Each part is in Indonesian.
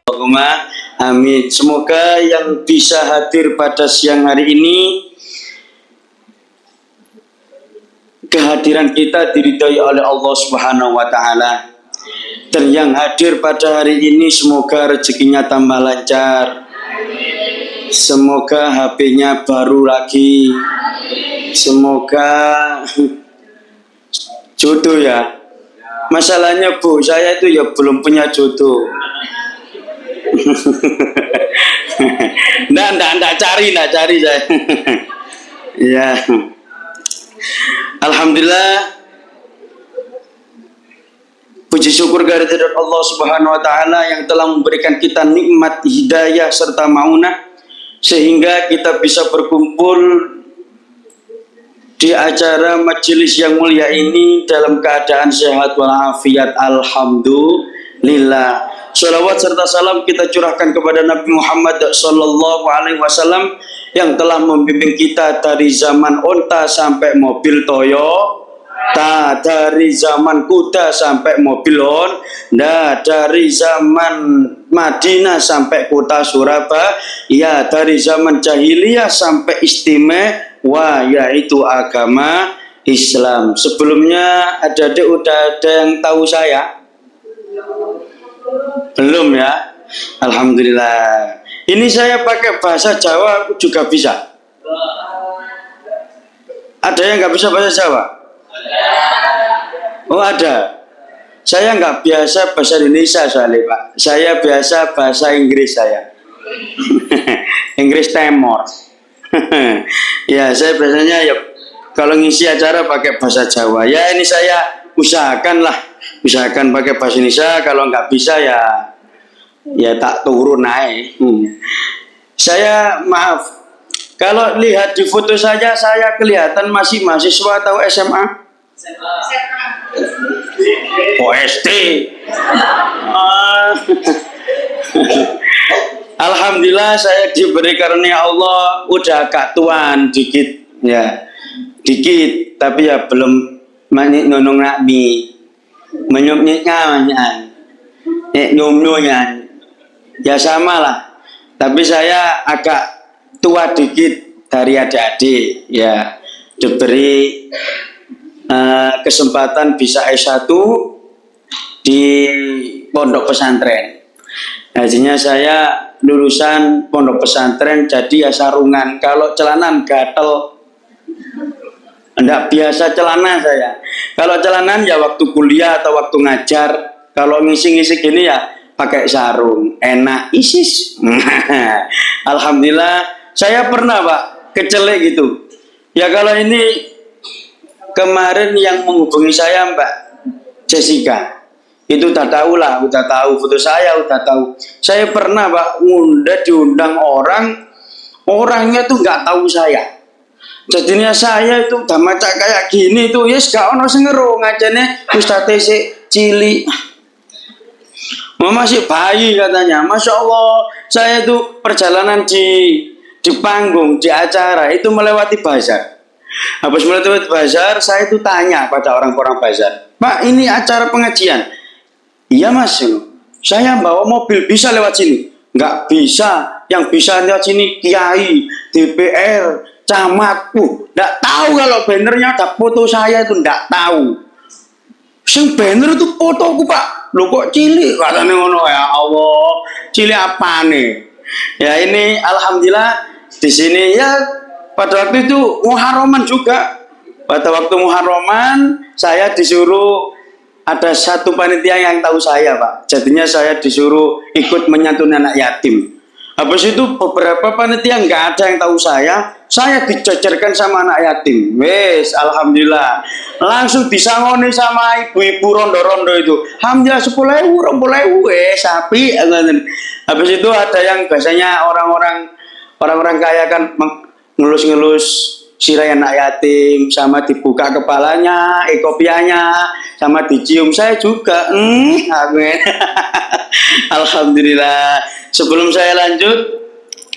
Allahumma amin. Semoga yang bisa hadir pada siang hari ini, kehadiran kita diridhai oleh Allah Subhanahu wa taala. Dan yang hadir pada hari ini semoga rezekinya tambah lancar. Semoga HP-nya baru lagi. Semoga jodoh ya. Masalahnya Bu, saya itu ya belum punya jodoh. Nggak cari saya. Ya. Alhamdulillah. Puji syukur kehadirat Allah Subhanahu wa taala yang telah memberikan kita nikmat hidayah serta maunah sehingga kita bisa berkumpul di acara majelis yang mulia ini dalam keadaan sehat walafiat. Alhamdulillah. Sholawat serta salam kita curahkan kepada Nabi Muhammad sallallahu alaihi wasallam yang telah membimbing kita dari zaman onta sampai mobil Toyota, dari zaman kuda sampai mobil Honda, dari zaman Madinah sampai kota Surabaya, dari zaman jahiliyah sampai istimewa yaitu agama Islam. Sebelumnya adik-adik udah ada yang tahu saya? Belum ya? Alhamdulillah. Ini saya pakai bahasa Jawa juga bisa. Ada yang nggak bisa bahasa Jawa? Oh ada. Saya nggak biasa bahasa Indonesia soalnya Pak. Saya biasa bahasa Inggris saya. Inggris Timor. Ya saya biasanya ya kalau ngisi acara pakai bahasa Jawa. Ya ini saya usahakan pakai bahasa Indonesia. Kalau nggak bisa ya tak turun naik. Saya maaf kalau lihat di foto saja saya kelihatan masih mahasiswa atau SMA? Oh SD. Alhamdulillah saya diberi karunia Allah udah agak tuan dikit ya, dikit tapi ya belum manik nonong nakmi menyuknya nyumnya ya sama lah, tapi saya agak tua dikit dari adik-adik ya, diberi kesempatan bisa S1 di pondok pesantren. Hasilnya saya lulusan pondok pesantren jadi ya sarungan, kalau celanan gatel. Enggak biasa celana saya. Kalau celanan ya waktu kuliah atau waktu ngajar. Kalau ngisi-ngisi gini ya pakai sarung. Enak isis. Alhamdulillah. Saya pernah Pak kecelek gitu. Ya kalau ini kemarin yang menghubungi saya Mbak Jessica. Itu udah tahu lah. Udah tahu foto saya, udah tahu. Saya pernah Pak diundang orang. Orangnya tuh nggak tahu saya. Jadinya saya itu udah maca kayak gini tuh, yes gak ono sing ngeru ngajane Ustaz si cili. Masih bayi katanya. Masya Allah, saya itu perjalanan di panggung, di acara itu melewati bazar. Habis melewati bazar, saya itu tanya pada orang-orang bazar, Pak ini acara pengajian? Iya Mas, saya bawa mobil bisa lewat sini? Nggak bisa, yang bisa lewat sini Kiai, DPR, camat, nggak tahu kalau bannernya ada foto saya itu nggak tahu. Sing banner itu fotoku Pak, lo kok cilik katanya ngono ya Allah, cilik apa nih? Ya ini alhamdulillah di sini ya pada waktu itu Muharraman juga. Pada waktu Muharraman saya disuruh ada satu panitia yang tahu saya Pak, jadinya saya disuruh ikut menyantuni anak yatim. Habis itu beberapa panitia nggak ada yang tahu saya dijajarkan sama anak yatim. Wes, alhamdulillah. Langsung disangoni sama ibu-ibu rondo-rondo itu. Alhamdulillah 10.000, 20.000, sapi. Habis itu ada yang biasanya orang-orang kaya kan ngelus-ngelus sirai anak yatim, sama dibuka kepalanya, kopiahnya, sama dicium. Saya juga. Amin. Alhamdulillah. Sebelum saya lanjut,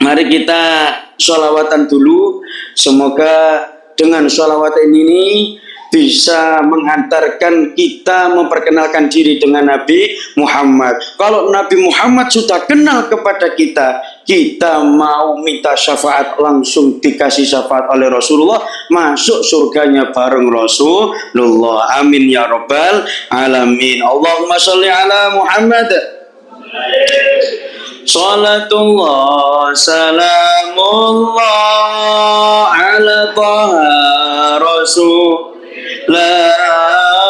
mari kita sholawatan dulu. Semoga dengan sholawatan ini bisa menghantarkan kita memperkenalkan diri dengan Nabi Muhammad. Kalau Nabi Muhammad sudah kenal kepada kita, kita mau minta syafaat langsung dikasih syafaat oleh Rasulullah, masuk surganya bareng Rasulullah. Amin ya rabbal alamin. Allahumma sholli ala Muhammad. Salatullah salamullah ala taha rasul. La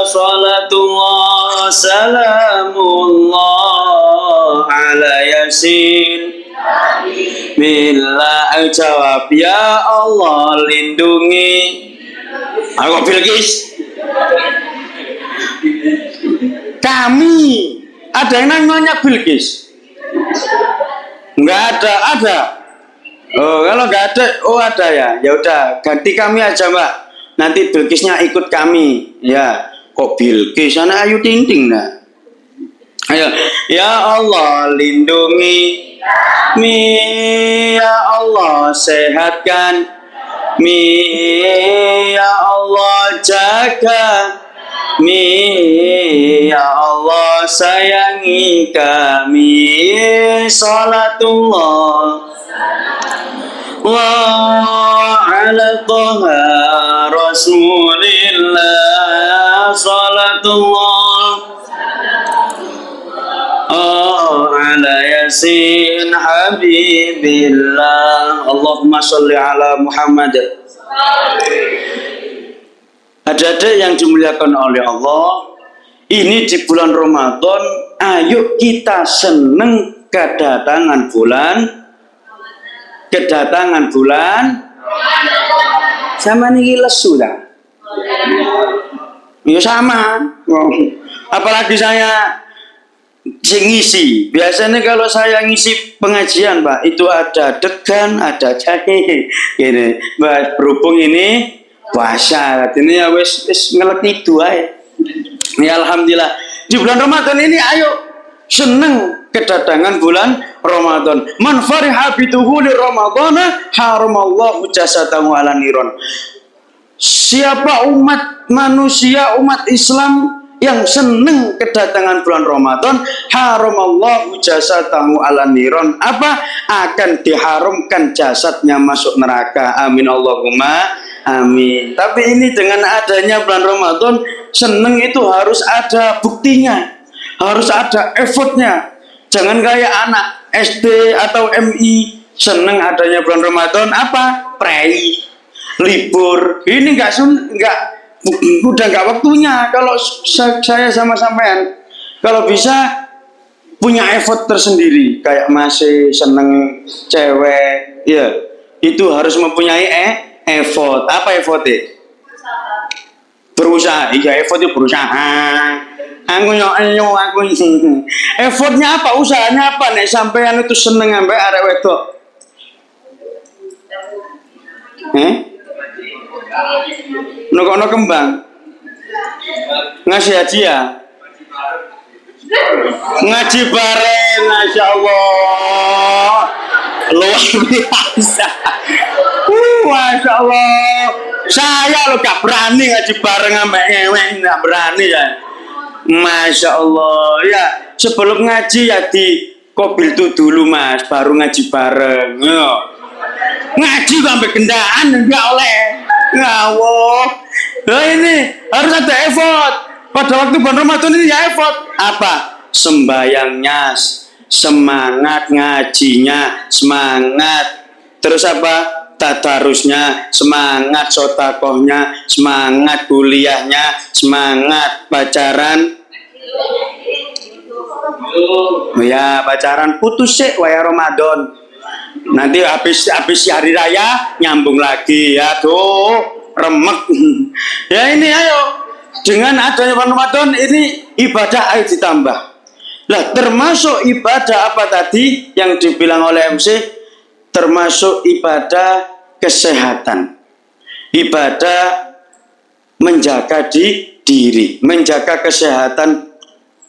salatullah salamullah ala yasin. Bila jawab ya Allah lindungi aku Bilqis. Kami ada yang namanya Bilqis? Enggak ada. Oh, kalau enggak ada, oh ada ya. Ya udah, ganti kami aja, Mbak. Nanti Bilqisnya ikut kami. Ya, kok Bilqis? Sana Ayu Ting Ting nah. Ayo, ya Allah lindungi mi, ya Allah sehatkan mi, ya Allah jaga mi, ya Allah sayangi kami. Salatullah ala taha rasulillah. Salatullah ala yasin habibillah. Allahumma sholli ala Muhammad. Adik-adik yang dimuliakan oleh Allah, ini di bulan Ramadan, ayo kita seneng kedatangan bulan sama nih lesu dah. Ya sama. Apalagi saya ngisi. Biasanya kalau saya ngisi pengajian, Pak, itu ada degan, ada jahe. Gini, Mbak, berhubung ini puasa, ini ya wis ngelek itu aja. Ya alhamdulillah. Di bulan Ramadan ini ayo seneng kedatangan bulan Ramadan. Man fariha bituhuli Ramadana haramallahu jasadahu ala niron. Siapa umat manusia, umat Islam yang seneng kedatangan bulan Ramadan, haramallahu jasadahu ala niron. Apa? Akan diharamkan jasadnya masuk neraka. Amin Allahumma amin. Tapi ini dengan adanya bulan Ramadan, seneng itu harus ada buktinya, harus ada effortnya. Jangan kayak anak SD atau MI seneng adanya bulan Ramadan, apa? Prei, libur. Ini udah nggak waktunya. Kalau saya sama sampean, kalau bisa punya effort tersendiri, kayak masih seneng cewek, ya itu harus mempunyai effort. Apa effortnya? Berusaha. Iya, effortnya berusaha. Aku effortnya apa? Usahanya apa? Nek sampean itu seneng ambek arek wedok. Nokokno kembang. Ngasih hadiah. Ngaji bareng, Masya Allah. Luar biasa. Masya Allah. Saya lo gak berani ngaji bareng sama ewek, gak berani ya. Masya Allah. Ya, sebelum ngaji ya di kobil itu dulu Mas, baru ngaji bareng. Yo. Ngaji sampai gendaan enggak oleh. Ngawur. Nah ini harus ada effort. Pada waktu bulan Ramadan ini ya effort. Apa? Sembayangnya, semangat ngajinya, semangat. Terus apa? Tadarusnya, semangat sotakohnya, semangat kuliahnya, semangat pacaran. Ya pacaran putus sih waya Ramadan. Nanti habis hari raya nyambung lagi ya tuh remek. Ya ini ayo dengan adanya Ramadan ini ibadah ayo ditambah. Lah termasuk ibadah apa tadi yang dibilang oleh MC? Termasuk ibadah kesehatan, ibadah menjaga diri, menjaga kesehatan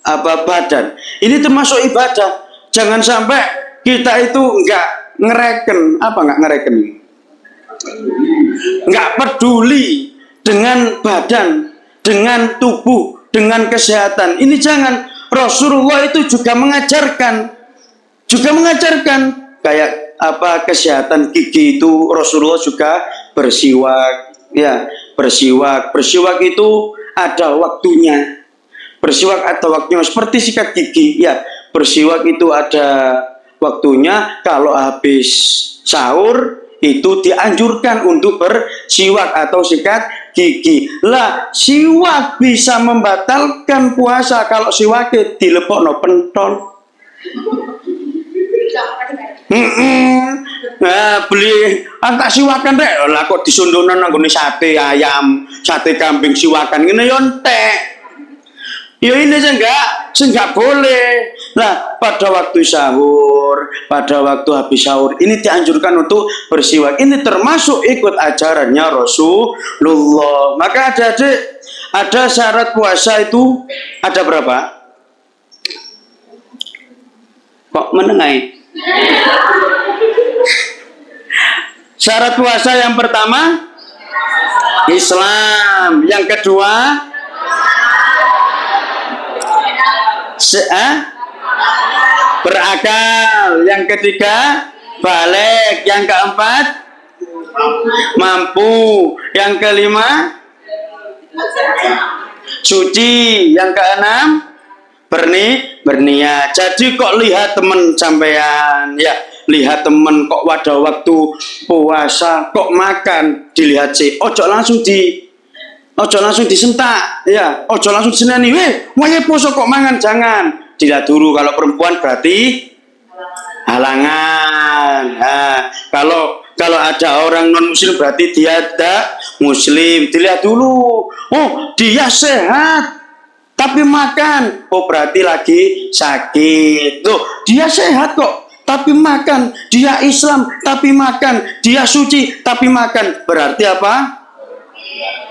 apa badan. Ini termasuk ibadah. Jangan sampai kita itu enggak ngereken, nggak peduli dengan badan, dengan tubuh, dengan kesehatan. Ini jangan. Rasulullah itu juga mengajarkan kayak apa kesehatan gigi itu Rasulullah juga bersiwak, ya, bersiwak. Bersiwak itu ada waktunya. Bersiwak ada waktunya seperti sikat gigi, ya. Bersiwak itu ada waktunya. Kalau habis sahur itu dianjurkan untuk bersiwak atau sikat gigi. Lah, siwak bisa membatalkan puasa kalau siwaknya dilepokno pentol. Nah, beli tak siwakan rek. Lah kok disundono nang nggone sate ayam, sate kambing siwakan ngene yo entek. Ya ini enggak boleh. Nah, pada waktu sahur, pada waktu habis sahur, ini dianjurkan untuk bersiwak. Ini termasuk ikut ajarannya Rasulullah. Maka ada syarat puasa itu ada berapa? Kok menengai? Syarat puasa yang pertama Islam, yang kedua berakal, yang ketiga balik, yang keempat mampu, yang kelima suci, yang keenam berniat. Jadi kok lihat teman sampean, ya, lihat teman kok pada waktu puasa kok makan, dilihat sih, ojo langsung disentak, ya, ojo langsung disenani, wae poso kok mangan, jangan. Dilihat dulu, kalau perempuan berarti halangan. Nah, kalau ada orang non muslim berarti dia tidak muslim. Dilihat dulu, oh dia sehat tapi makan, oh berarti lagi sakit. Tuh, dia sehat kok tapi makan, dia Islam tapi makan, dia suci tapi makan, berarti apa?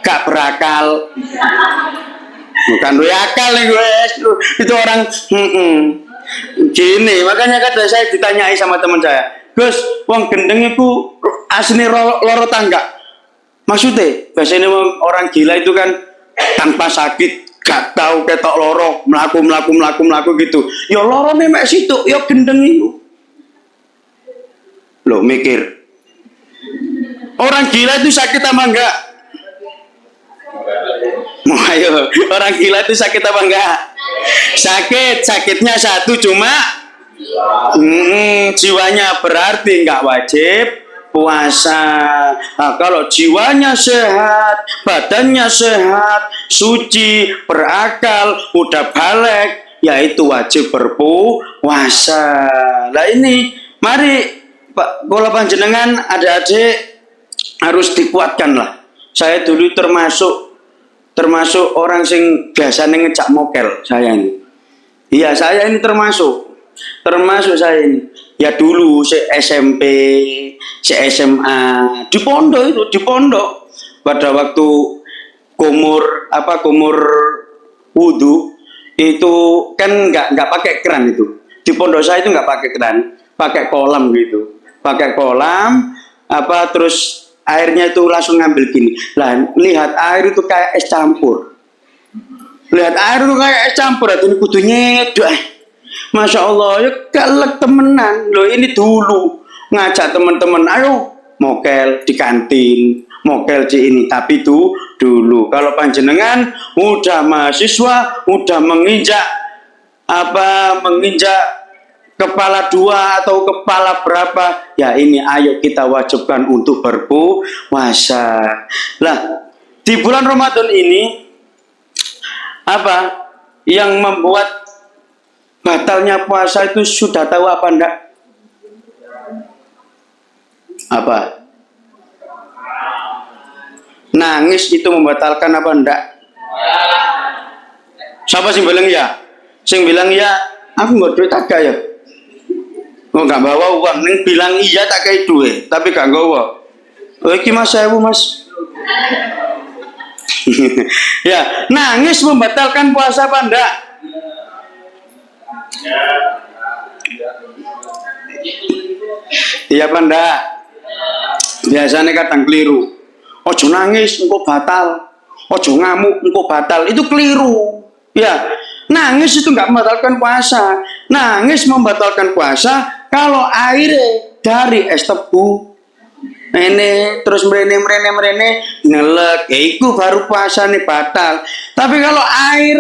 Gak berakal. Bukan duwe akal nih gue. Itu orang gini. Makanya kata saya ditanyai sama teman saya, Gus, wong gendeng itu asli loro tangga. Maksudnya biasanya orang gila itu kan tanpa sakit, gak tahu ketok loro, melaku gitu. Ya loro nih mek situ, ya gendeng itu. Loh mikir, orang gila itu sakit apa enggak? Ayo, orang gila itu sakit apa enggak? Sakitnya satu cuma jiwanya, berarti enggak wajib puasa. Nah, kalau jiwanya sehat, badannya sehat, suci, berakal, udah balik, yaitu wajib berpuasa. Nah ini, mari Pak, bola panjenengan adik-adik harus dikuatkan lah. Saya dulu termasuk orang sing biasanya ngejak mokel saya ini. Iya, saya ini termasuk saya ini. Ya dulu SMP, SMA, di pondok. Pada waktu kumur wudu itu kan nggak pakai keran itu. Di pondok saya itu nggak pakai keran, pakai kolam gitu. Pakai kolam terus airnya itu langsung ngambil gini. Lah, lihat air itu kayak es campur. Lihat air itu kayak es campur, itu kudu nyedok. Masya Allah, ya galak temenan. Loh ini dulu ngajak teman-teman, ayo mokel di kantin, mokel di ini. Tapi itu dulu. Kalau panjenengan udah mahasiswa, udah menginjak kepala 2 atau kepala berapa, ya ini ayo kita wajibkan untuk berpuasa. Lah, di bulan Ramadan ini apa yang membuat batalnya puasa itu sudah tahu apa enggak? Apa? Nangis itu membatalkan apa enggak? Siapa sih bilang ya? Sing bilang ya, aku nggak duit agak ya. Oh nggak bawa uang, neng bilang iya tak kayak duit, tapi gak bawa. Oh iki mas sewu mas. Ya, nangis membatalkan puasa apa enggak? Iya apa enggak? Biasanya kadang keliru. Ojo nangis, engkau batal. ojo ngamuk engko batal, itu keliru. Ya, nangis itu nggak membatalkan puasa. Nangis membatalkan puasa kalau airnya dari es tebu. Ini terus merene ngelek, ya itu baru puasa nih batal. Tapi kalau air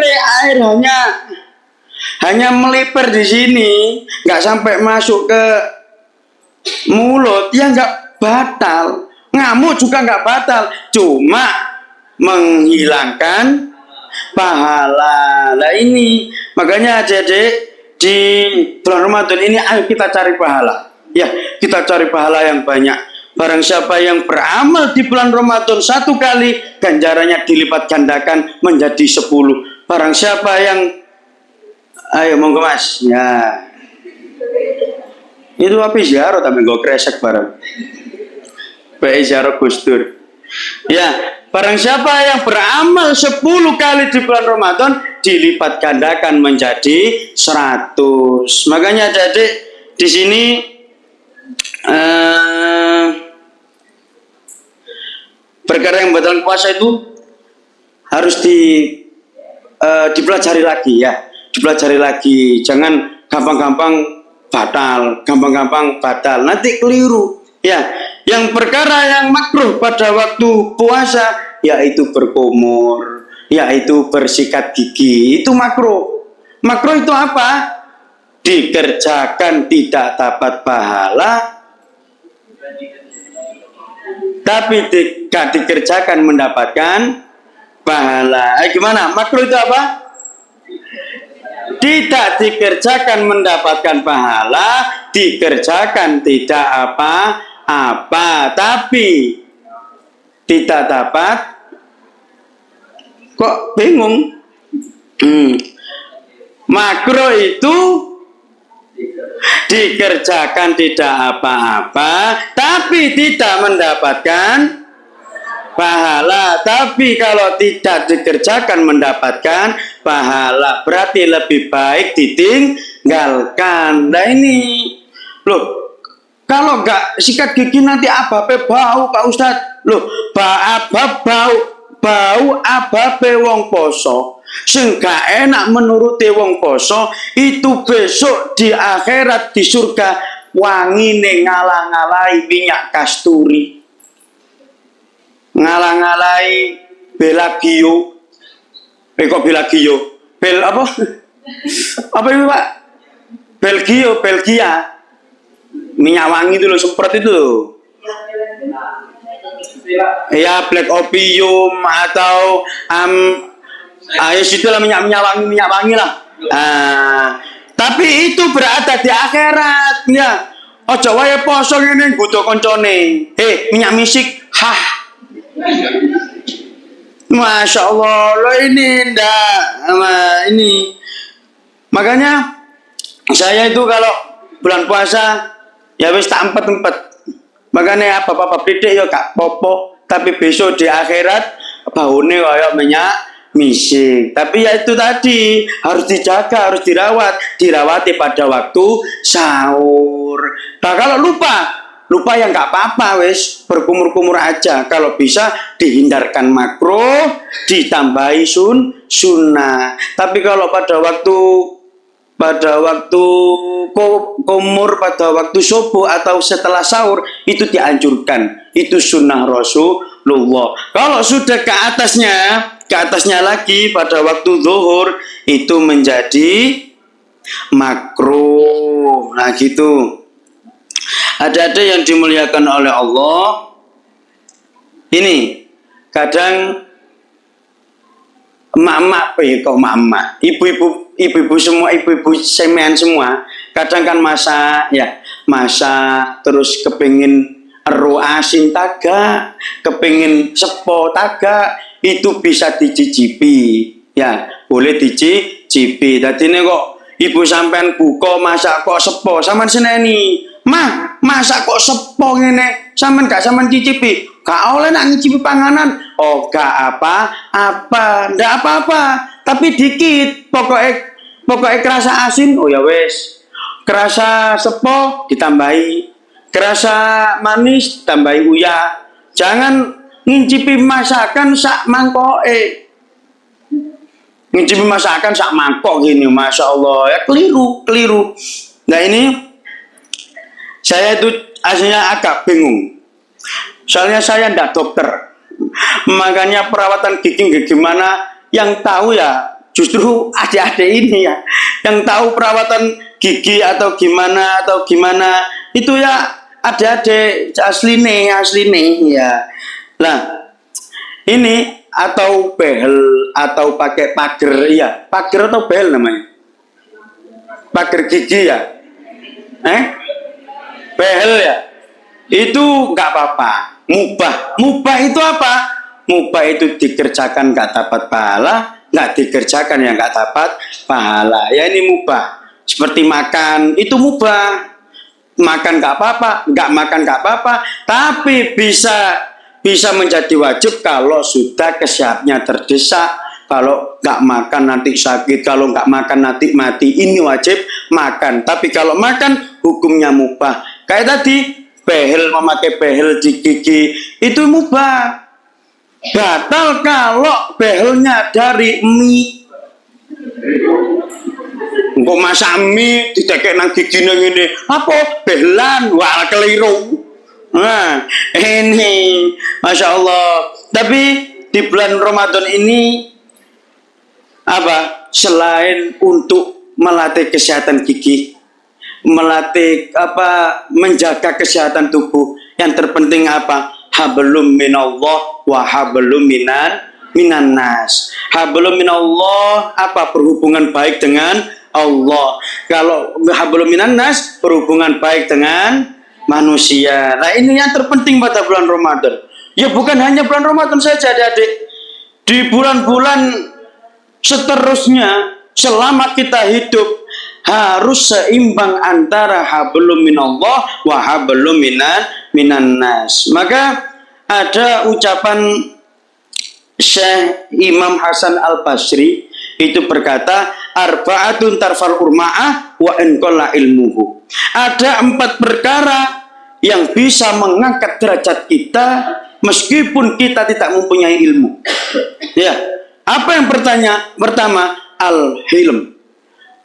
hanya melipir di sini, nggak sampai masuk ke mulut, ya nggak batal. Ngamuk juga nggak batal, cuma menghilangkan pahala. Lah ini makanya adik-adik di bulan Ramadan ini ayo kita cari pahala. Ya, kita cari pahala yang banyak. Barang siapa yang beramal di bulan Ramadan 1 kali, ganjarannya dilipat gandakan menjadi 10. Barang siapa yang ayo monggo Mas. Ya. Itu apa ziarah tapi gue kresek bareng. Baik ziarah Gus Dur. Ya, barang siapa yang beramal 10 kali di bulan Ramadan dilipat gandakan menjadi 100. Makanya adik di sini perkara yang batal puasa itu harus dipelajari lagi ya, dipelajari lagi. Jangan gampang-gampang batal, nanti keliru. Ya, yang perkara yang makruh pada waktu puasa yaitu berkumur, yaitu bersikat gigi, itu makruh. Makruh itu apa? Dikerjakan tidak dapat pahala, tapi tidak dikerjakan mendapatkan pahala. Gimana? Makruh itu apa? Tidak dikerjakan mendapatkan pahala, dikerjakan tidak apa-apa, tapi tidak dapat. Kok bingung? Makruh itu dikerjakan tidak apa-apa, tapi tidak mendapatkan pahala. Tapi kalau tidak dikerjakan mendapatkan pahala, berarti lebih baik ditinggalkan. Nah ini loh, kalau nggak sikat gigi nanti ababe bau Pak Ustadz. Loh, bau ababe wong poso sing gak enak menuruti wong poso, itu besok di akhirat di surga wangine ngalah-ngalahi minyak kasturi, ngalah-ngalahi Belagio. Kok Belagio? Bel apa? Apa itu Pak? Belgia. Minyak wangi itu loh, semprot itu loh. Ya, black opium atau ya situlah minyak wangi lah. Tapi itu berada di akhirat ya. Ojo wae poso ngene butuh koncone. Minyak misik. Masya Allah, lo ini ndak ini. Makanya saya itu kalau bulan puasa ya wis tak empet. Makanya apa-apa pitik ya gak popo, tapi besok di akhirat baune kaya minyak misik. Tapi ya itu tadi harus dijaga, harus dirawati pada waktu sahur. Nah kalau lupa ya nggak apa-apa, wes berkumur-kumur aja. Kalau bisa dihindarkan makruh, ditambahi sunnah. Tapi kalau pada waktu kumur, pada waktu subuh atau setelah sahur, itu dianjurkan. Itu sunnah Rasulullah. Kalau sudah ke atasnya lagi pada waktu zuhur, itu menjadi makruh. Nah gitu. Ada yang dimuliakan oleh Allah. Ini kadang emak-emak, ibu-ibu semua, ibu-ibu semean semua, kadang kan masak terus kepingin ero asin taga, kepingin sepo taga, itu bisa dicicipi ya, boleh dicicipi. Tadi ini kok ibu sampean buka masak kok sepo, sampean seneni masak kok sepo ngene, sampean gak sampean cicipi, gak oleh nak ngicipi panganan. Oh gak apa-apa, ndak apa-apa, tapi dikit, pokoknya kerasa asin, oh ya wes, kerasa sepo ditambahi, kerasa manis ditambahi uya. Jangan ngincipi masakan sak mangkoke. Ngincipi masakan sak mangkok gini, masya Allah ya, keliru. Nah ini saya itu aslinya agak bingung. Soalnya saya ndak dokter, makanya perawatan gigi gimana yang tahu ya justru adik-adik ini ya, yang tahu perawatan gigi atau gimana itu ya adik-adik asli nih ya. Nah ini atau behel atau pakai pager ya, pager atau behel namanya, pager gigi ya, behel ya, itu nggak apa-apa, mubah itu apa? Mubah itu dikerjakan nggak dapat pahala, nggak dikerjakan yang nggak dapat pahala. Ya ini mubah. Seperti makan itu mubah, makan nggak apa-apa, nggak makan nggak apa-apa, tapi bisa menjadi wajib kalau sudah kesehatannya terdesak. Kalau nggak makan nanti sakit, kalau nggak makan nanti mati. Ini wajib makan. Tapi kalau makan hukumnya mubah. Kayak tadi behel, memakai behel di gigi itu mubah. Batal kalau behelnya dari mie. Kok masak mie didekek nang gigi nang ini apa behelan, wah keliru. Nah ini masya Allah. Tapi di bulan Ramadan ini apa, selain untuk melatih kesehatan gigi, melatih apa, menjaga kesehatan tubuh, yang terpenting apa, hablum minallah wa hablum minan nas. Hablum minallah apa, berhubungan baik dengan Allah. Kalau hablum minan nas berhubungan baik dengan manusia. Nah ini yang terpenting pada bulan Ramadan. Ya bukan hanya bulan Ramadan saja adik-adik, di bulan-bulan seterusnya selama kita hidup harus seimbang antara hablum minallah wa hablum minan nas. Maka ada ucapan Syekh Imam Hasan Al-Basri itu berkata, arba'atun tarfal urma'ah wa inqalla ilmuhu. Ada 4 perkara yang bisa mengangkat derajat kita meskipun kita tidak mempunyai ilmu. Ya, apa yang pertama? Al-hilm.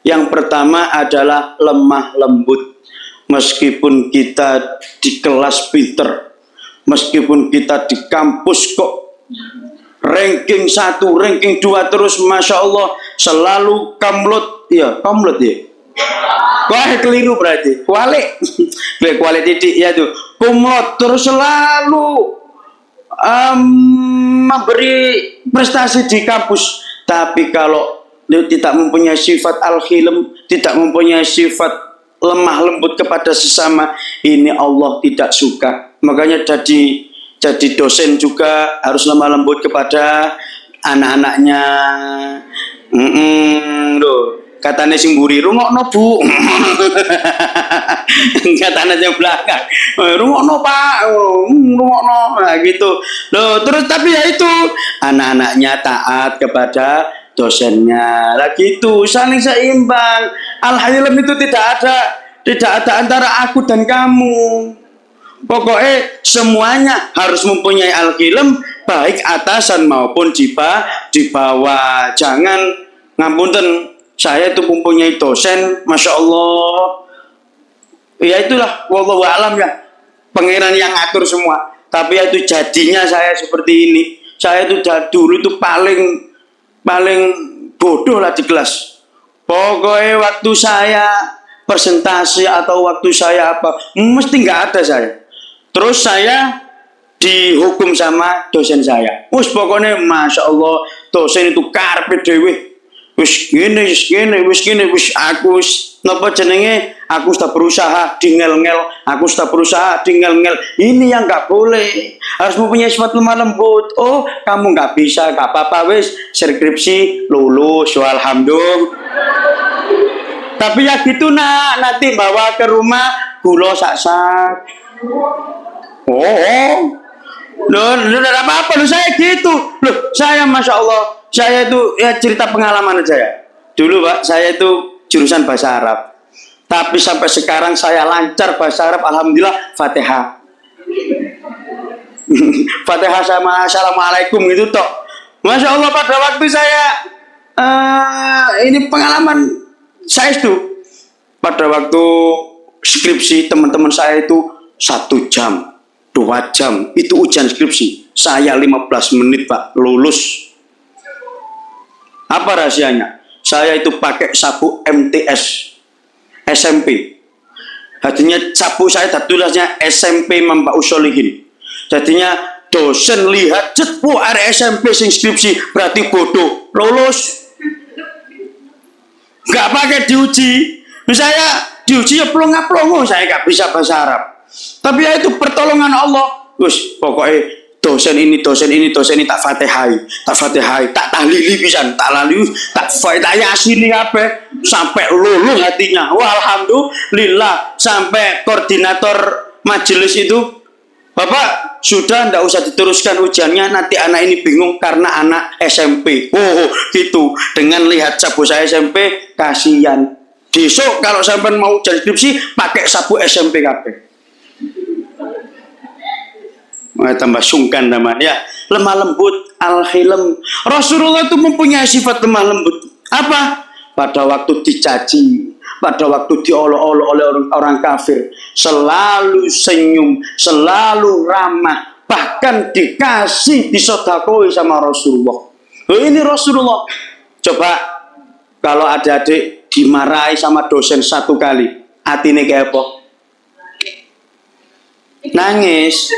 Yang pertama adalah lemah lembut. Meskipun kita di kelas pinter, meskipun kita di kampus kok ranking 1, ranking 2 terus, masya Allah, selalu kamlot ya. Wah keliru berarti, kuali titik ya tuh, kumlot terus selalu memberi prestasi di kampus. Tapi kalau dia tidak mempunyai sifat al-hilm, tidak mempunyai sifat lemah lembut kepada sesama, ini Allah tidak suka. Makanya jadi dosen juga harus lemah lembut kepada anak-anaknya. Loh, katanya sing mburi rungokno Bu. Katanya yang belakang, rungokno Pak, rungokno. Nah gitu. Loh, terus tapi ya itu anak-anaknya taat kepada dosennya. Lah gitu, saling seimbang. Al-hilm itu tidak ada antara aku dan kamu. Pokoknya semuanya harus mempunyai al-hilm, baik atasan maupun di bawah. Jangan ngapunten, saya itu mempunyai dosen, masya Allah. Ya itulah, wallahu alam ya. Pangeran yang ngatur semua. Tapi itu jadinya saya seperti ini. Saya itu dulu itu paling bodoh lah di kelas. Pokoknya waktu saya presentasi atau waktu saya apa, mesti nggak ada saya. Terus saya dihukum sama dosen saya. Pokoknya masya Allah, dosen itu karpet dewe. Wis gini, aku napa jenenge, aku sudah berusaha dingel-ngel, ini yang nggak boleh, harus mempunyai sifat lemah lembut. Oh kamu nggak bisa, nggak apa-apa, wis skripsi lulus, alhamdulillah. Tapi ya gitu nak, nanti bawa ke rumah gula sak-sak. Loh, apa-apa loh, saya gitu. Loh, saya masya Allah, saya itu ya cerita pengalaman aja ya. Dulu Pak, saya itu jurusan bahasa Arab. Tapi sampai sekarang saya lancar bahasa Arab, alhamdulillah, Fatihah. Fatihah sama assalamualaikum gitu tok. Masya Allah, pada waktu saya ini pengalaman saya itu pada waktu skripsi teman-teman saya itu 1 jam 2 jam itu ujian skripsi, saya 15 menit Pak lulus. Apa rahasianya? Saya itu pakai sapu MTS SMP. Artinya sapu saya tulisnya SMP Mampak Usolihin. Jadinya dosen lihat cepu area SMP sing skripsi berarti bodoh lulus. Nggak pakai diuji. Saya diuji ya plonga-plongo, saya nggak bisa bahasa Arab. Tapi ya itu pertolongan Allah. Terus pokoknya dosen ini tak fatihai, tak tahlili pisan, tak lalui, tak yasini apa sampai luluh hatinya. Wah, alhamdulillah, sampai koordinator majelis itu, Bapak sudah ndak usah diteruskan ujiannya, nanti anak ini bingung karena anak SMP. Oh, gitu. Dengan lihat sapu saya SMP, kasihan. Besok kalau sampai mau ujian skripsi pakai sapu SMP kabeh. Tambah sungkan namanya ya. Lemah lembut, al-hilm. Rasulullah itu mempunyai sifat lemah lembut. Apa? Pada waktu dicaci, pada waktu diolok-olok oleh orang kafir, selalu senyum, selalu ramah, bahkan dikasih disodakoi sama Rasulullah. Ini Rasulullah. Coba kalau adik-adik dimarahi sama dosen 1 kali, hatinya kayak apa? Nangis.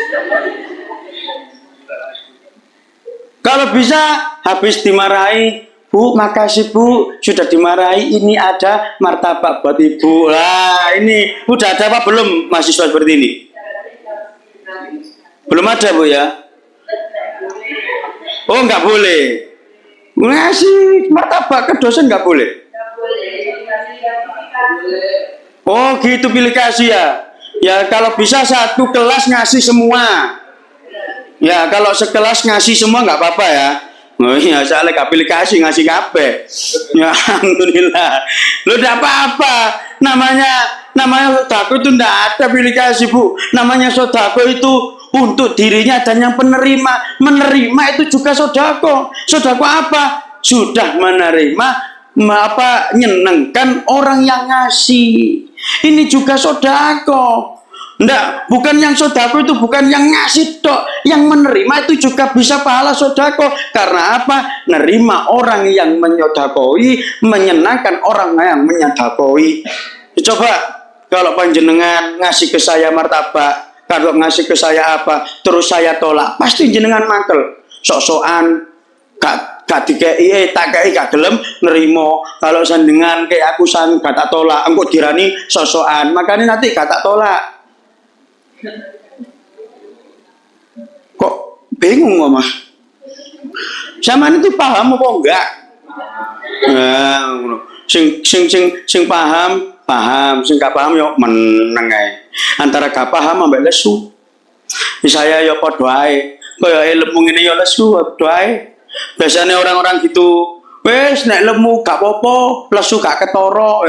Kalau bisa habis dimarahi, Bu, makasih Bu, sudah dimarahi, ini ada martabak buat Ibu. Lah, ini udah ada apa belum mahasiswa seperti ini? Belum ada Bu ya? Oh, nggak boleh. Ngasih martabak ke dosen nggak boleh. Oh, gitu pilih kasih ya. Ya kalau bisa 1 kelas ngasih semua. Ya kalau sekelas ngasih semua nggak apa-apa ya. Oh iya, soalnya gak pilih kasih ngasih kabeh. Ya alhamdulillah. Lo udah apa-apa. Namanya sodako itu ndak ada pilih kasih Bu. Namanya sodako itu untuk dirinya dan yang penerima. Menerima itu juga sodako. Sodako apa? Sudah menerima nyenengkan orang yang ngasih. Ini juga sodako. Nggak, bukan yang sodako itu bukan yang ngasih tok, yang menerima itu juga bisa pahala sodako. Karena apa? Nerima orang yang menyodakoi, menyenangkan orang yang menyodakoi. Coba kalau panjenengan ngasih ke saya martabak, kalau ngasih ke saya apa, terus saya tolak, pasti jenengan mangkel, sok-sokan, gak dikei, tak kei gak gelem nerimo. Kalau sandengan kayak aku gak tak tolak, engko dirani sok-sokan, makanya nanti gak tak tolak. Kok bingung Mama? Zaman itu paham apa enggak? Nah, sing paham, sing gak paham yo meneng ae. Antara gak paham ambek lesu. Saya yo padha ae. Kaya lemu ngene yo lesu padha ae. Biasanya orang-orang gitu, wes nek lemu gak apa-apa, lesu gak ketara.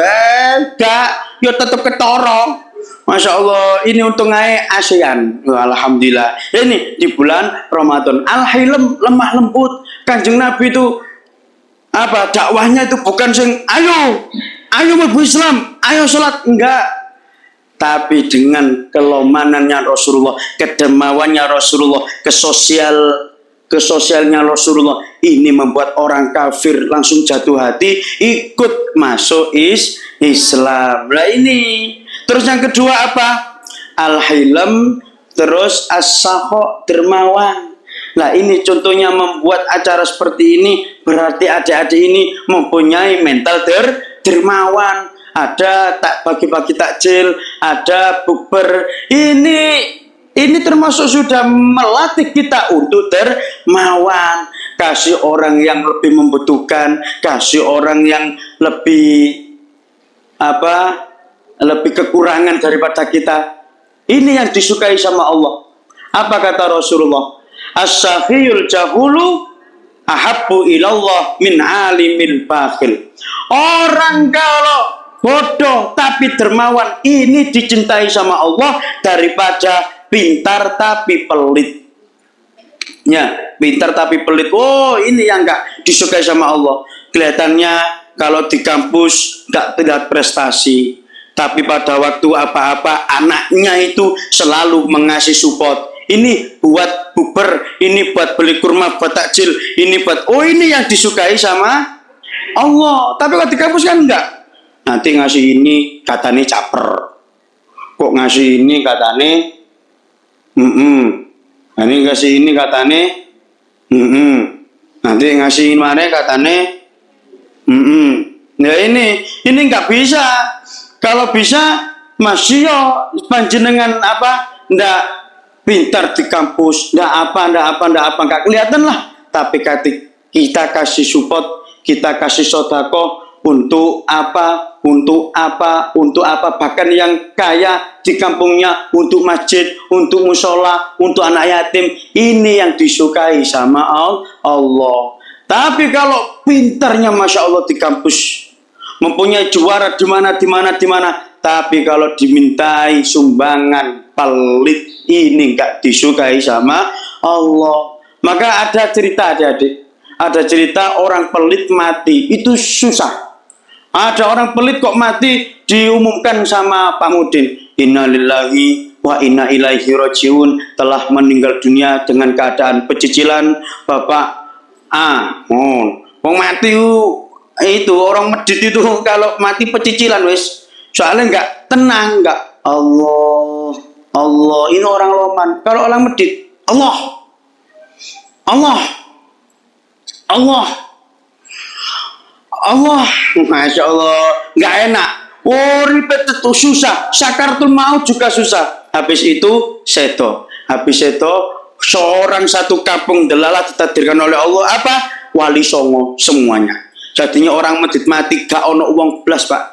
Gak, yo tetep ketara. Masya Allah, ini untung aja ASEAN. Alhamdulillah. Ini di bulan Ramadan. Al-Hilm, lemah lembut. Kanjeng Nabi itu apa? Dakwahnya itu bukan sing ayo mlebu Islam, ayo sholat, enggak. Tapi dengan kelomanannya Rasulullah, kedemawannya Rasulullah, kesosialnya Rasulullah, ini membuat orang kafir langsung jatuh hati, ikut masuk Islam. Nah ini. Terus yang kedua apa? Al-Hilm, terus as-sakho, dermawan. Nah ini contohnya membuat acara seperti ini, berarti adik-adik ini mempunyai mental dermawan. Ada tak bagi-bagi takjil, ada bukber. Ini termasuk sudah melatih kita untuk dermawan. Kasih orang yang lebih membutuhkan, kasih orang yang lebih lebih kekurangan daripada kita. Ini yang disukai sama Allah. Apa kata Rasulullah? As-sakhiyul jahulu ahabbu ilallah min alimil bakhil. Orang kalau bodoh tapi dermawan ini dicintai sama Allah daripada pintar tapi pelit. Ya, pintar tapi pelit. Oh, ini yang nggak disukai sama Allah. Kelihatannya kalau di kampus nggak terlihat prestasi, tapi pada waktu apa-apa anaknya itu selalu mengasih support. Ini buat buber, ini buat beli kurma, buat takjil, ini buat. Oh, ini yang disukai sama Allah. Tapi kalau di kampus kan enggak. Nanti ngasih ini katanya caper. Kok ngasih ini katanya nanti ngasih ini katanya nanti ngasih mana katanya ya ini nggak bisa. Kalau bisa masih yo panjenengan apa ndak pintar di kampus ndak apa nggak kelihatan lah. Tapi kita kasih support, kita kasih sodako untuk apa bahkan yang kaya di kampungnya untuk masjid, untuk musola, untuk anak yatim, ini yang disukai sama Allah. Tapi kalau pintarnya masya Allah di kampus, mempunyai juara di mana, tapi kalau dimintai sumbangan pelit, ini nggak disukai sama Allah. Maka ada cerita adik-adik, ada cerita orang pelit mati itu susah. Ada orang pelit kok mati diumumkan sama Pak Mudin, innalillahi wa inna ilaihi rajiun, telah meninggal dunia dengan keadaan pecicilan Bapak A. Wong mati itu orang medit itu kalau mati pecicilan wis. Soalnya enggak tenang, enggak Allah, ini orang loman. Kalau orang medit, Allah. Masya Allah, nggak enak. Oh, ribet itu susah. Sakaratul maut juga susah. Habis itu seto. Seorang satu kampung delalah ditakdirkan oleh Allah apa? Wali songo semuanya. Jadinya orang medit mati gak ono uang belas Pak.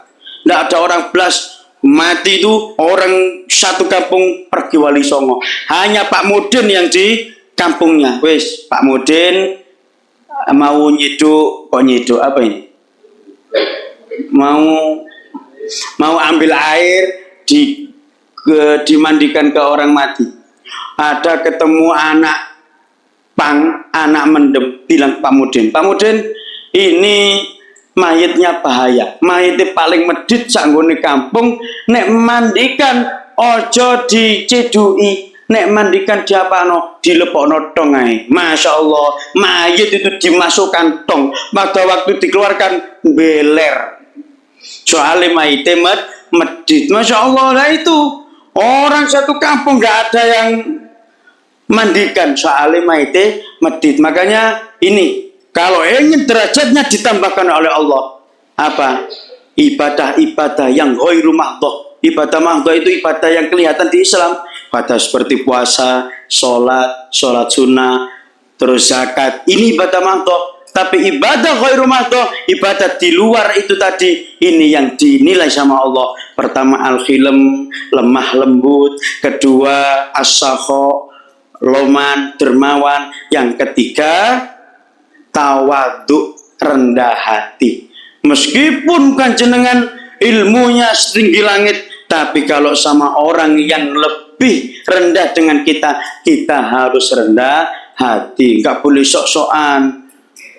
Nggak ada orang belas mati itu orang satu kampung pergi wali songo. Hanya Pak Mudin yang di kampungnya. Wes Pak Mudin mau nyiduk apa ini? Mau ambil air dimandikan ke orang mati. Ada ketemu anak mendem, bilang Pak Mudin, ini mayitnya bahaya, mayitnya paling medit sanggone kampung, nek mandikan ojo dicedui, nek mandikan diapano dilepokno tong ae. Masya Allah, mayit itu dimasukkan tong, pada waktu dikeluarkan beler. Soalnya mayitnya medit. Masya Allah, lah itu orang satu kampung nggak ada yang mandikan soalnya mayitnya medit. Makanya ini kalau ingin derajatnya ditambahkan oleh Allah apa? Ibadah-ibadah yang ghairu mahdhah. Ibadah mahdhah itu ibadah yang kelihatan di Islam. Ibadah seperti puasa, sholat sunnah, terus zakat. Ini ibadah mahdhah. Tapi ibadah ghairu mahdhah, ibadah di luar itu tadi, ini yang dinilai sama Allah. Pertama al-khilm, lemah lembut. Kedua as-sakha, loman, dermawan. Yang ketiga tawadhu, rendah hati. Meskipun bukan jenengan ilmunya setinggi langit, tapi kalau sama orang yang lebih rendah dengan kita harus rendah hati. Nggak boleh sok-sokan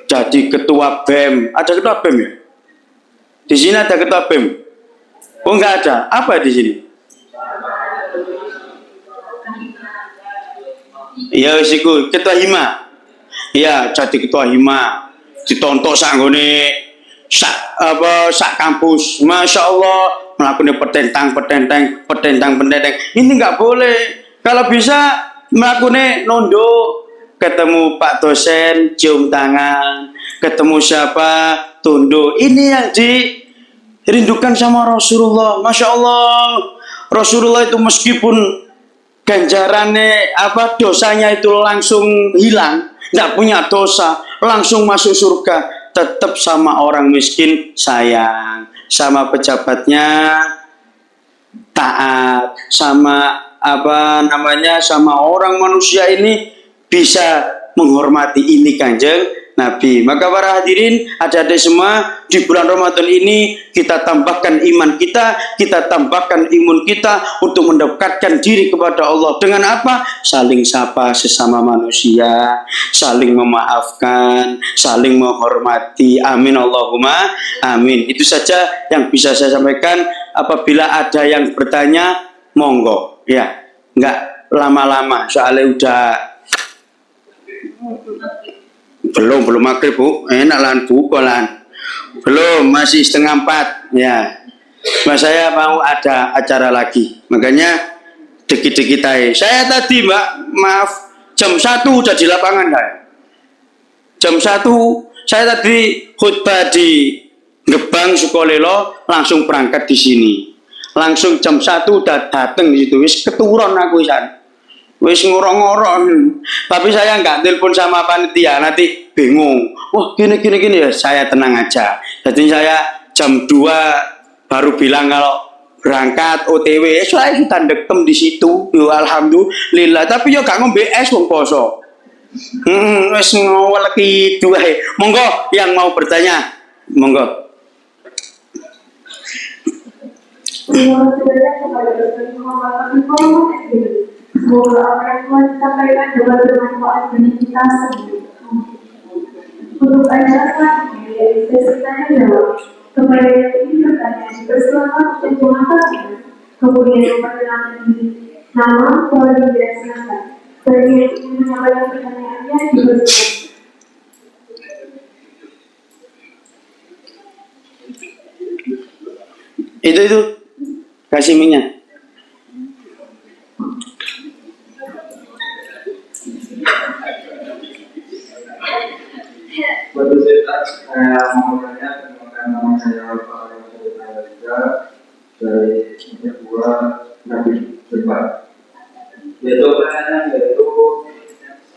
jadi ketua BEM. Ada ketua BEM ya? Di sini ada ketua BEM? Oh nggak ada. Apa di sini? Ya wisiku ketua hima. Ya jadi ketua hima. Ditontok sanggone sak kampus. Masya Allah melakukan petentang. Ini nggak boleh. Kalau bisa melakukan nondo. Ketemu Pak dosen, cium tangan. Ketemu siapa, tunduk. Ini yang dirindukan sama Rasulullah. Masya Allah. Rasulullah itu meskipun ganjarannya dosanya itu langsung hilang, nggak punya dosa, langsung masuk surga, tetap sama orang miskin sayang, sama pejabatnya taat, sama sama orang manusia ini bisa menghormati. Ini kanjeng Nabi. Maka para hadirin, adik-adik semua, di bulan Ramadan ini kita tambahkan iman kita tambahkan imun kita untuk mendekatkan diri kepada Allah. Dengan apa? Saling sapa sesama manusia, saling memaafkan, saling menghormati. Amin Allahumma amin. Itu saja yang bisa saya sampaikan. Apabila ada yang bertanya, monggo. Ya, nggak lama-lama. Soalnya udah belum maghrib Bu, enak lan Bu, kolan belum, masih 3:30 ya. Mas saya mau ada acara lagi, makanya dikit-dikit aja. Saya tadi Mbak, maaf, jam 1 udah di lapangan kan. Jam 1 saya tadi khutbah di Gebang Sukolilo, langsung berangkat di sini. Langsung jam 1 udah dateng di situ, wis keturun aku san. Wis ngorong-ngorong. Tapi saya nggak telepon sama panitia, nanti bingung. Wah gini ya, saya tenang aja. Jadi saya jam 2 baru bilang kalau berangkat OTW. Saya sudah dekem di situ. Yo alhamdulillah. Tapi yo gak ngombe es wong poso. Wis ngowel gitu wae. Monggo yang mau bertanya, monggo. Semoga apa yang Tuhan sampaikan dapat bermanfaat bagi kita semua. Untuk acara dari sesi tanya jawab, kepada ini pertanyaan berselamat dan pengangkatan, kemudian memperkenalkan diri, nama, polri dan silakan. Bagi yang ingin menyampaikan pertanyaannya dipersilakan. Itu kasih minyak. Betul saya mau bertanya tentang nama saya Pak Alisa dari sebuah Nabi Jepang. Yaitu pertanyaan yaitu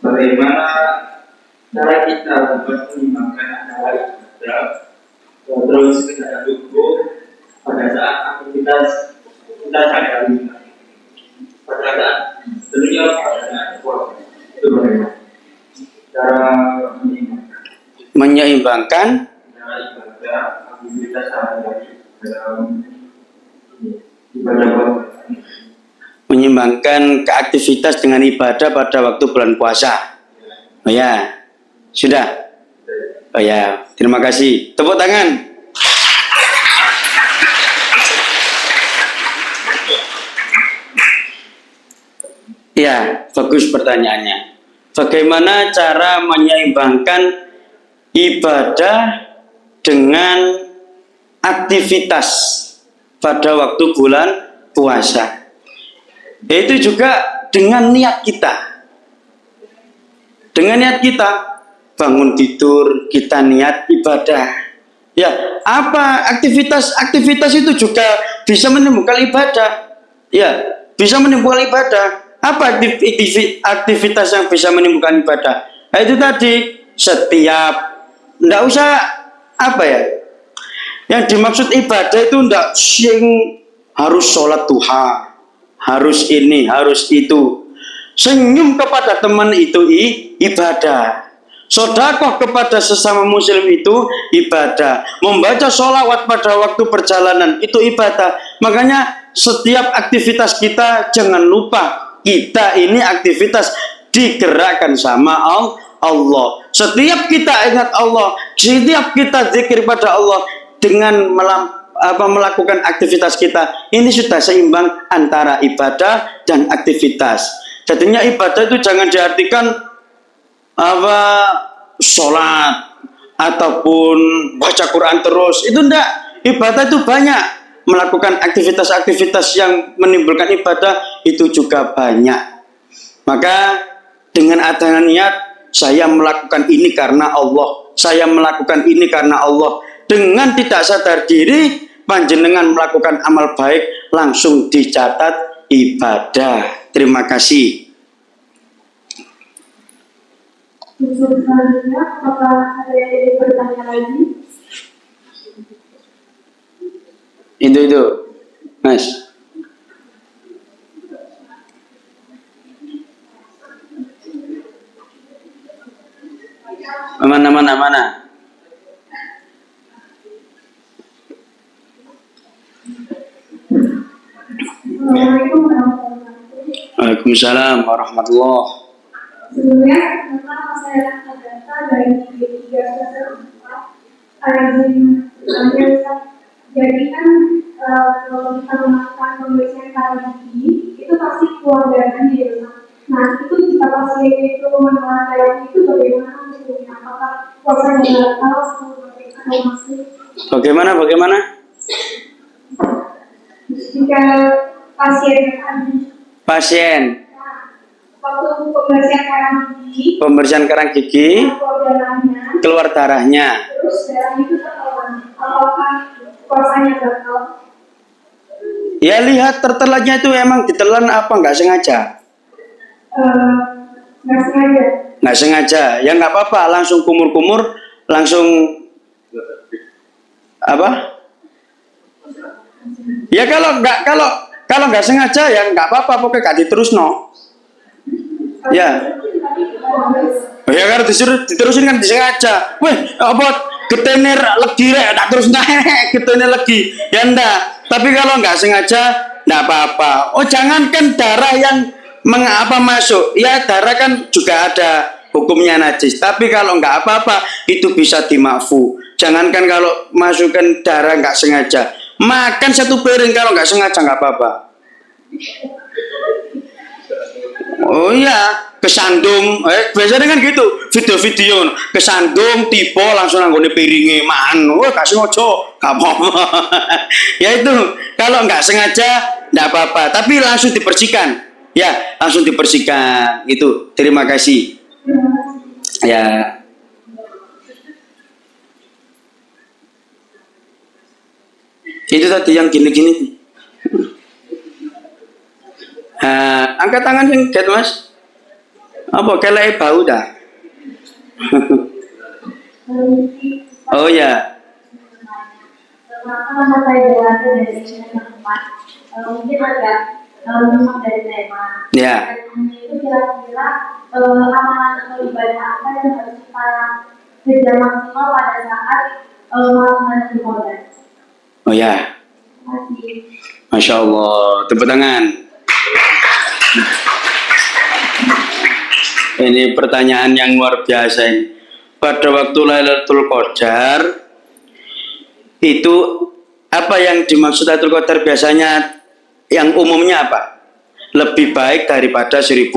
bagaimana cara kita dapat menyimbangkan antara ibadah terus kita duduk pada saat aktivitas kita sehari-hari. Pada saat dunia pada puasa itu bagaimana cara menyeimbangkan keaktivitas dengan ibadah pada waktu bulan puasa. Oh ya, sudah. Oh ya, terima kasih. Tepuk tangan. Ya, bagus pertanyaannya. Bagaimana cara menyeimbangkan ibadah dengan aktivitas pada waktu bulan puasa? Itu juga dengan niat kita. Dengan niat kita, bangun tidur, kita niat ibadah. Ya, apa aktivitas itu juga bisa menimbulkan ibadah. Ya, bisa menimbulkan ibadah. Apa aktivitas yang bisa menimbulkan ibadah? Nah, itu tadi, setiap, enggak usah apa ya? Yang dimaksud ibadah itu enggak harus sholat duha, harus ini, harus itu. Senyum kepada teman itu ibadah. Sedekah kepada sesama muslim itu ibadah. Membaca sholawat pada waktu perjalanan itu ibadah. Makanya setiap aktivitas kita jangan lupa, kita ini aktivitas digerakkan sama Allah. Setiap kita ingat Allah, setiap kita zikir pada Allah dengan melakukan aktivitas kita, ini sudah seimbang antara ibadah dan aktivitas. Jadinya ibadah itu jangan diartikan sholat ataupun baca Quran terus. Itu enggak. Ibadah itu banyak. Melakukan aktivitas-aktivitas yang menimbulkan ibadah itu juga banyak. Maka dengan adanya niat, saya melakukan ini karena Allah. Saya melakukan ini karena Allah. Dengan tidak sadar diri, panjenengan melakukan amal baik, langsung dicatat ibadah. Terima kasih. Untuk selanjutnya, apakah ada yang bertanya lagi? Itu, Mas. Mana. Assalamualaikum warahmatullahi wabarakatuh. Waalaikumsalam warahmatullah. Sebelumnya, pertama saya akan data dari 3 semester 4. Ada izin bertanya, jadi kan kalau kita melakukan pemeriksaan darah gigi, itu pasti keluar darahnya di rumah. Nah, itu jika pasien itu menelan darah itu bagaimana hasilnya? Apakah prosesnya batal atau masih? Bagaimana? Jika pasien waktu pembersihan karang gigi keluar darahnya, terus darah itu tertelan, apakah puasanya batal? ya lihat tertelannya itu emang ditelan apa nggak sengaja. Nggak sengaja, ya nggak apa-apa, langsung kumur-kumur, langsung apa? Ya kalau nggak sengaja ya nggak apa-apa, pokoknya gak diterusno. Ya. Ya kan diterusin kan disengaja. Weh, apa getener legi rek, tak terus getener legi. Ya ndak. Tapi kalau nggak sengaja nggak apa-apa. Oh, jangankan darah yang masuk. Ya darah kan juga ada hukumnya najis. Tapi kalau nggak apa-apa itu bisa dimakfu. Jangankan kalau masukkan darah nggak sengaja. Makan 1 piring kalau nggak sengaja nggak apa-apa. Oh iya, kesandung. Biasanya kan gitu, video-video kesandung, tipe langsung nanggone piringnya man. Wah, kasih ngojo, nggak apa-apa. Ya itu, kalau nggak sengaja nggak apa-apa. Tapi langsung dibersihkan. Ya, langsung dibersihkan. Itu. Terima kasih. Ya. Itu tadi yang gini-gini. Angkat tangan yang get mas. Apa kelai bau dah? Oh ya. Nama saya Dewanti dari China Tempat. Mungkin agak memang dari tema. Ya. Itu kira-kira amalan atau ibadah apa yang harus kita kerja maksimal pada saat melakukan ibadah. Oh ya. Masya Allah. Tepuk tangan. Ini pertanyaan yang luar biasa ini. Pada waktu Lailatul Qadar itu apa yang dimaksud Lailatul Qadar biasanya yang umumnya apa? Lebih baik daripada 1000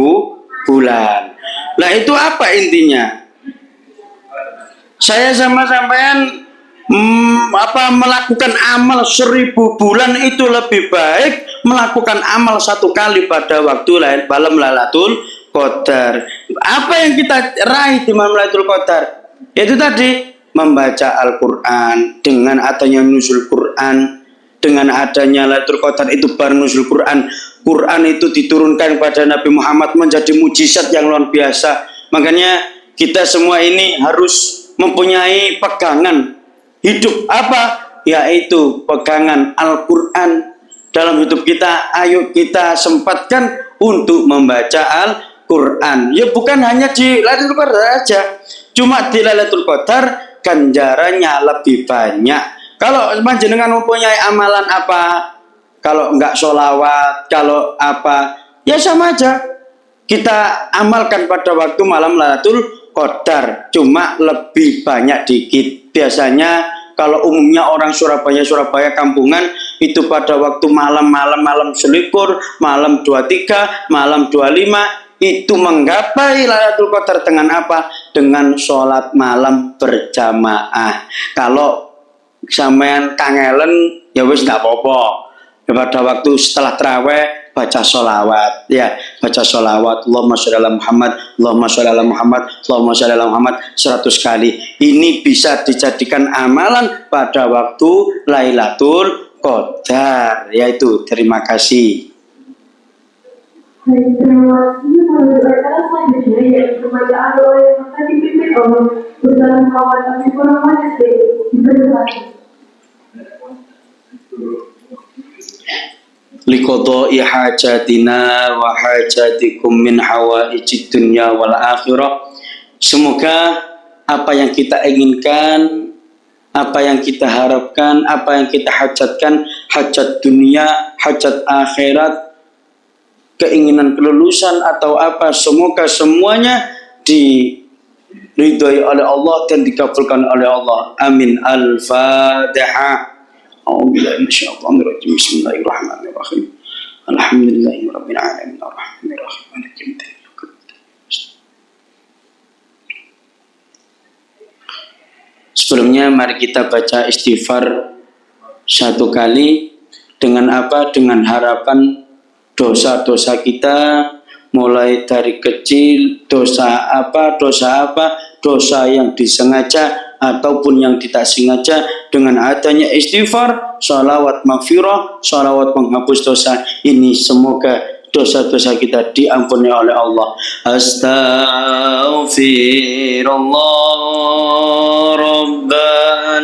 bulan. Nah itu apa intinya? Saya sama sampean melakukan amal 1000 bulan itu lebih baik melakukan amal 1 kali pada waktu malam Lailatul Qadar. Apa yang kita raih di malam Lailatul Qadar? Itu tadi membaca Al-Quran. Dengan adanya nuzul Quran, dengan adanya Lailatul Qadar itu baru nuzul Quran. Quran itu diturunkan pada Nabi Muhammad menjadi mujizat yang luar biasa. Makanya kita semua ini harus mempunyai pegangan hidup apa? Yaitu pegangan Al-Quran dalam hidup kita. Ayo kita sempatkan untuk membaca Al-Quran. Ya bukan hanya di Lailatul Qadar saja. Cuma di Lailatul Qadar ganjarannya lebih banyak. Kalau panjenengan mempunyai amalan apa? Kalau enggak sholawat, kalau apa? Ya sama aja. Kita amalkan pada waktu malam Lailatul Qadar. Cuma lebih banyak dikit. Biasanya kalau umumnya orang Surabaya kampungan itu pada waktu malam selikur, malam 23, malam 25 itu menggapai Lailatul Qadar dengan apa? Dengan sholat malam berjamaah. Kalau sampean kangelen ya wis nggak apa-apa. Pada waktu setelah tarawih baca sholawat, ya baca sholawat. Allahumma sholli ala Muhammad, Allahumma sholli ala Muhammad, Allahumma sholli ala Muhammad 100 kali. Ini bisa dijadikan amalan pada waktu Lailatul Qadar. Yaitu terima kasih. Terima kasih. Kalau selanjutnya yaitu pembacaan doa yang akan dipimpin oleh Ustaz Muhammad Asifur Rahman SD. Dipersilakan. Liqada'i hajatina wa hajatikum min hawaijid dunya wal akhirah. Semoga apa yang kita inginkan, apa yang kita harapkan, apa yang kita hajatkan, hajat dunia, hajat akhirat, keinginan kelulusan atau apa, semoga semuanya diridhoi oleh Allah dan dikabulkan oleh Allah. Amin. Al-Fatihah. A'udzubillahi minasyaitonirrajim. Bismillahirrahmanirrahim. Alhamdulillahirabbil alamin arrahmanirrahim maliki yaumiddin. Sebelumnya mari kita baca istighfar 1 kali. Dengan apa? Dengan harapan dosa-dosa kita mulai dari kecil, dosa apa, dosa yang disengaja ataupun yang tidak sengaja, dengan adanya istighfar, sholawat maghfirah, sholawat menghapus dosa ini, semoga dosa-dosa kita diampuni oleh Allah. Astaghfirullah Rabban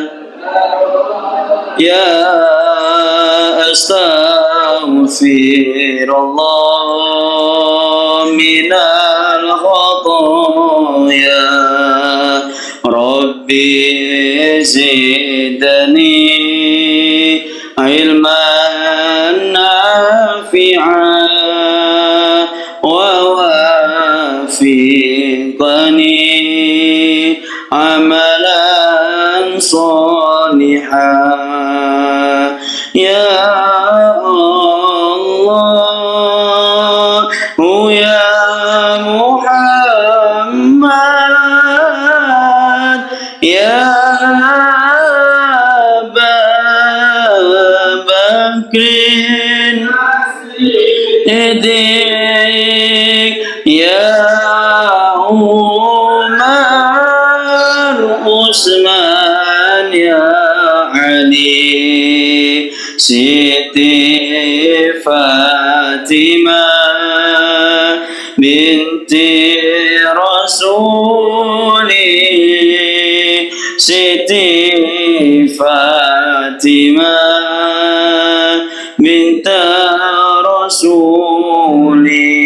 ya astaghfirullah minal khataaya Rabbi zidni ilman nafi'an wa wafiqni amalan salihan ya Allah ya Muhammad ya Aba Bakrin Edik ya Umar Usman ya Ali Siti Fatimah binti Rasuli Siti Fatimah binti Rasuli.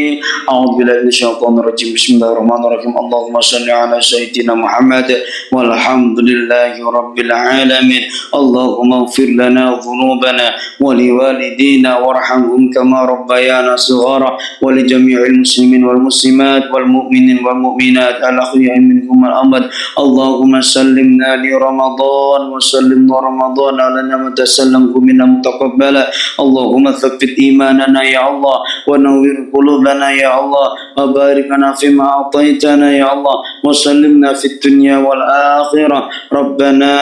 A'udzubillahi minasyaitonirrajim. Bismillahirrahmanirrahim. Allahumma shalli ala sayyidina Muhammad walhamdulillahi rabbil alamin. Allahumma ighfir lana dhunubana wa liwalidina warhamhum kama rabbayana shighara wa li jami'il muslimin wal muslimat wal mu'minin wal mu'minat al ahya'i minhum wal amwat. Allahumma sallimna li Ramadan wa sallimna Ramadan ala ma tasallamhu minna mutaqabbala. Allahumma thabbit imanana ya Allah wa nawwir qulubana ya Allah wa barik lana fima a'taitana ya Allah wa sallimna fid dunya wal akhirah. Rabbana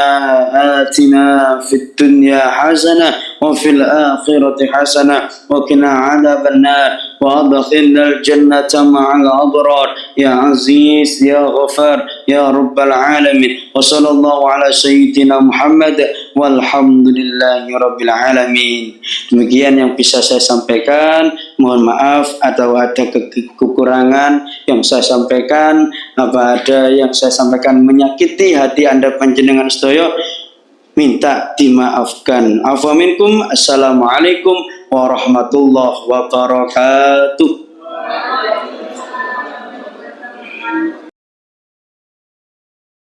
atina fid dunya hasanah wa fil akhirati hasanah wa qina adzaban nar wa adkhilnal jannata ma'al abrar ya aziz ya ghafar ya rabbal alamin. Wa sallallahu ala sayyidina Muhammad walhamdulillahi rabbil alamin. Demikian yang bisa saya sampaikan. Mohon maaf atau ada kekurangan yang saya sampaikan, apa ada yang saya sampaikan menyakiti hati Anda panjenengan sedaya, minta dimaafkan. Afa minkum. Assalamualaikum warahmatullahi wabarakatuh.